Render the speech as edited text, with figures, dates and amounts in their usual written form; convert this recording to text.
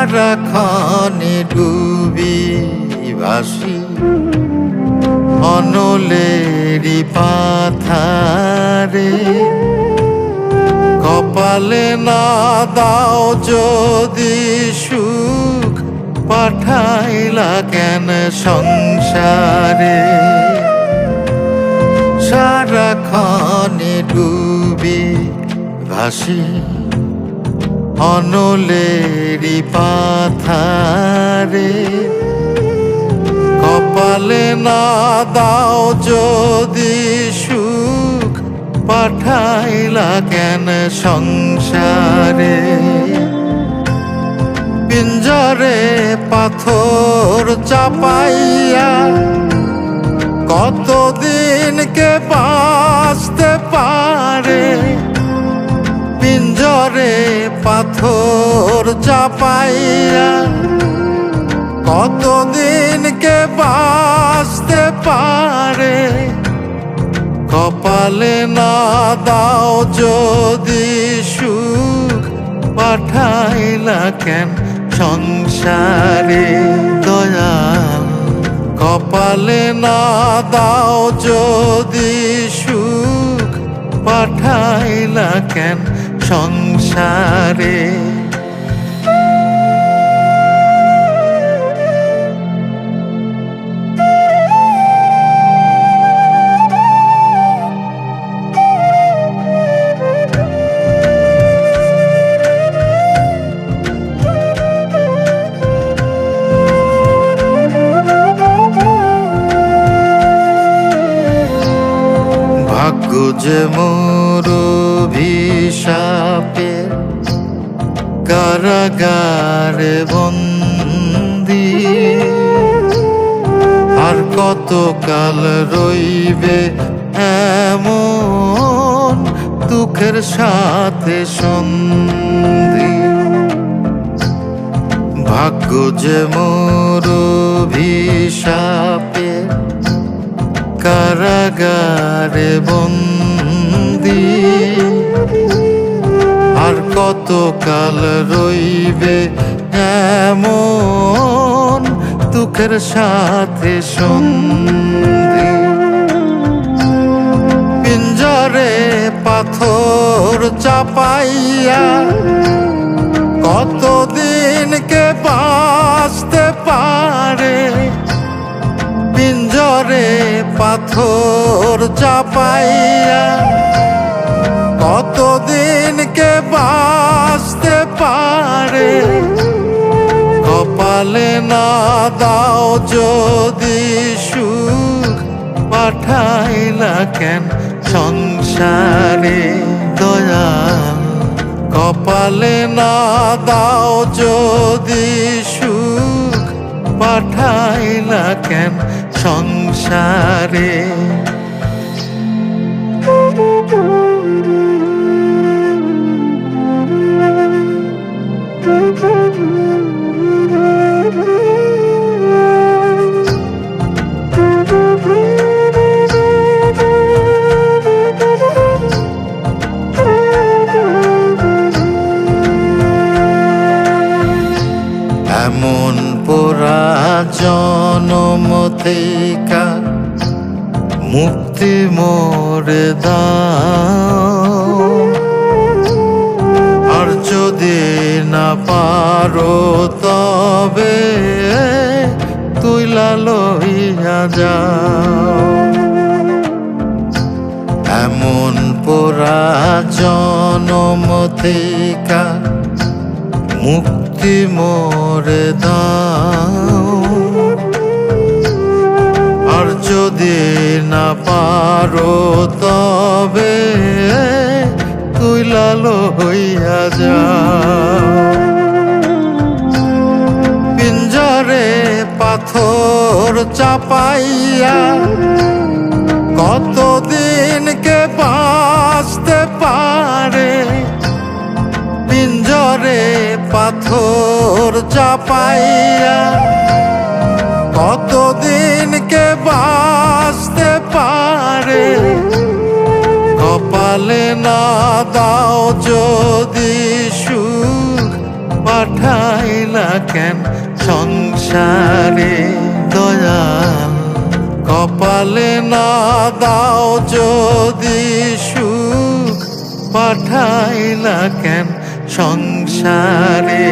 সারাক্ষণে ডুবি ভাসি অনলেরই পাথারে। কপালে না দাও যদি সুখ, পাঠাইলা কেন সংসারে। সারাক্ষণে ডুবি ভাসি অনলেরই পাথারে। কপালে না দাও যদি সুখ, পাঠাইলা কেন সংসারে। পিঞ্জরে পাথর চাপাইয়া কতদিন কে বাঁচতে পারে। পিঞ্জরে পাথর চাপাইয়া কতদিন কে বাঁচতে পারে। কপালে না দাও যদি সুখ, পাঠাইলা কেন সংসারে। দয়াল কপালে না দাও যদি সুখ, পাঠাইলা কেন সংসারে। ভাগ্য যে মোর অভিশাপে কারাগারে বন্দী। আর কতকাল রইবে এমন দুঃখের সাথে সন্ধি। ভাগ্য যে মোর অভিশাপে কারাগারে বন্দী। আর কতকাল রইবে এমন দুঃখের সাথে সন্ধি। পিঞ্জরে পাথর চাপাইয়া কতদিন কে বাঁচতে পারে। পিঞ্জরে পাথর চাপাইয়া কতদিন কে বাঁচতে পারে। কপালে না দাও যদি সুখ, পাঠাইলা কেন সংসারে। দয়াল কপালে না দাও যদি সুখ, পাঠাইলা কেন সংসারে। এমন পোড়া জনম থেকে মুক্তি মোরে দাও। আর যদি না পারো তবে তুইলা লইয়া যাও। এমন পোড়া জনম থেকে মুক্তি মোরে দাও। আর যদি না পারো তবে তুইলা লইয়া যাও। পিঞ্জরে পাথর চাপাইয়া কতদিন কে বাঁচতে পারে। পিঞ্জরে পাথর চাপাইয়া কতদিন কে বাঁচতে পারে। কপালে না দাও যদি সুখ, পাঠাইলা কেন সংসারে দয়াল কপালে না দাও যদি সুখ পাঠাইলা কেন সংসারে